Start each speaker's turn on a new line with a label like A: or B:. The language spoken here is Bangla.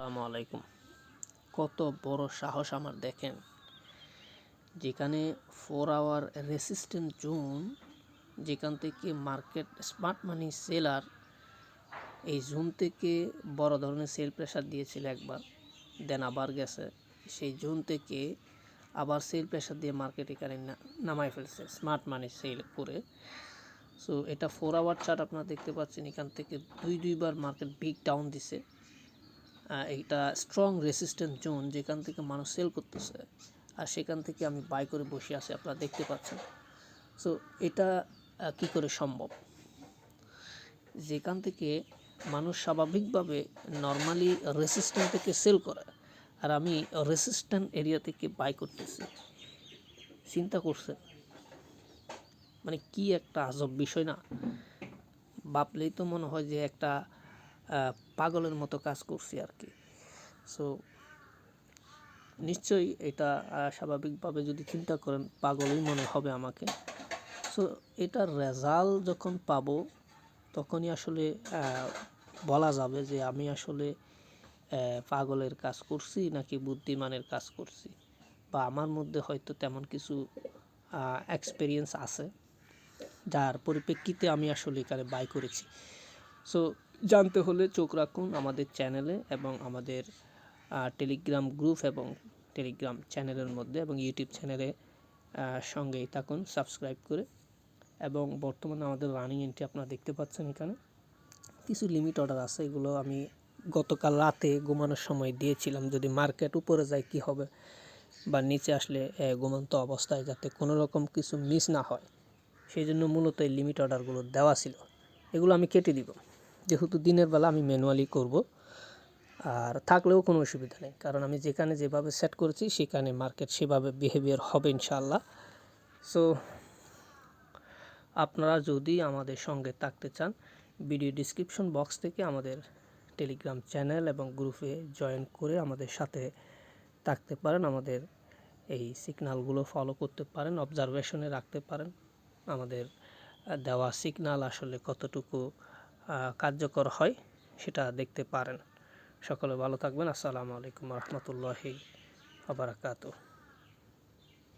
A: আসসালামু আলাইকুম। কত বড় সাহস আমার দেখেন, যেখানে 4 আওয়ার রেসিস্ট্যান্ট জোন, যেখান থেকে মার্কেট স্মার্ট মানি সেলার এই জোন থেকে বড় ধরনের সেল প্রেশার দিয়েছিল একবার, দেন আবার গেছে সেই জোন থেকে আবার সেল প্রেশার দিয়ে মার্কেট এখানে নামায় ফেলছে স্মার্ট মানি সেল করে। সো এটা 4 আওয়ার চার্ট আপনারা দেখতে পাচ্ছেন, এখান থেকে দুইবার মার্কেট বিগ ডাউন দিছে। এটা স্ট্রং রেসিস্ট্যান্ট জোন, যেখান থেকে মানুষ সেল করতেছে আর সেখান থেকে আমি বাই করে বসে আছি, আপনারা দেখতে পাচ্ছেন। সো এটা কি করে সম্ভব? যেখান থেকে মানুষ স্বাভাবিকভাবে নর্মালি রেসিস্ট্যান্ট থেকে সেল করে আর আমি রেসিস্ট্যান্ট এরিয়া থেকে বাই করতেছি। চিন্তা করছে মানে কি একটা আজব বিষয় না? ভাবলেই তো মনে হয় যে একটা পাগলের মতো কাজ করছি আর কি। সো নিশ্চয়ই এটা স্বাভাবিকভাবে যদি চিন্তা করেন পাগলই মনে হবে আমাকে। সো এটার রেজাল্ট যখন পাবো তখনই আসলে বলা যাবে যে আমি আসলে পাগলের কাজ করছি নাকি বুদ্ধিমানের কাজ করছি, বা আমার মধ্যে হয়তো তেমন কিছু এক্সপিরিয়েন্স আছে যার পরিপ্রেক্ষিতে আমি আসলে এখানে বাই করেছি। সো জানতে হলে চোখ রাখুন আমাদের চ্যানেলে এবং আমাদের টেলিগ্রাম গ্রুপ এবং টেলিগ্রাম চ্যানেলের মধ্যে, এবং ইউটিউব চ্যানেলে সঙ্গেই থাকুন সাবস্ক্রাইব করে। এবং বর্তমানে আমাদের রানিং এন্ট্রি আপনারা দেখতে পাচ্ছেন, এখানে কিছু লিমিট অর্ডার আছে, এগুলো আমি গতকাল রাতে ঘুমানোর সময় দিয়েছিলাম, যদি মার্কেট উপরে যায় কি হবে বা নিচে আসলে ঘুমন্ত অবস্থায় যাতে কোনো রকম কিছু মিস না হয়, সেই জন্য মূলত এই লিমিট অর্ডারগুলো দেওয়া ছিল। এগুলো আমি কেটে দিব, যেহেতু দিনের বেলা আমি ম্যানুয়ালি করব, আর থাকলেও কোনো অসুবিধা নেই, কারণ আমি যেখানে যেভাবে সেট করেছি সেখানে মার্কেট সেভাবে বিহেভিয়ার হবে ইনশাআল্লাহ। সো আপনারা যদি আমাদের সঙ্গে থাকতে চান, ভিডিও ডিসক্রিপশন বক্স থেকে আমাদের টেলিগ্রাম চ্যানেল এবং গ্রুপে জয়েন করে আমাদের সাথে থাকতে পারেন, আমাদের এই সিগন্যালগুলো ফলো করতে পারেন, অবজারভেশনে রাখতে পারেন আমাদের দেওয়া সিগন্যাল আসলে কতটুকু কার্যকর হয় সেটা দেখতে পারেন। সকলে ভালো থাকবেন। আসসালামু আলাইকুম রহমতুল্লাহি ওয়া বারাকাতুহু।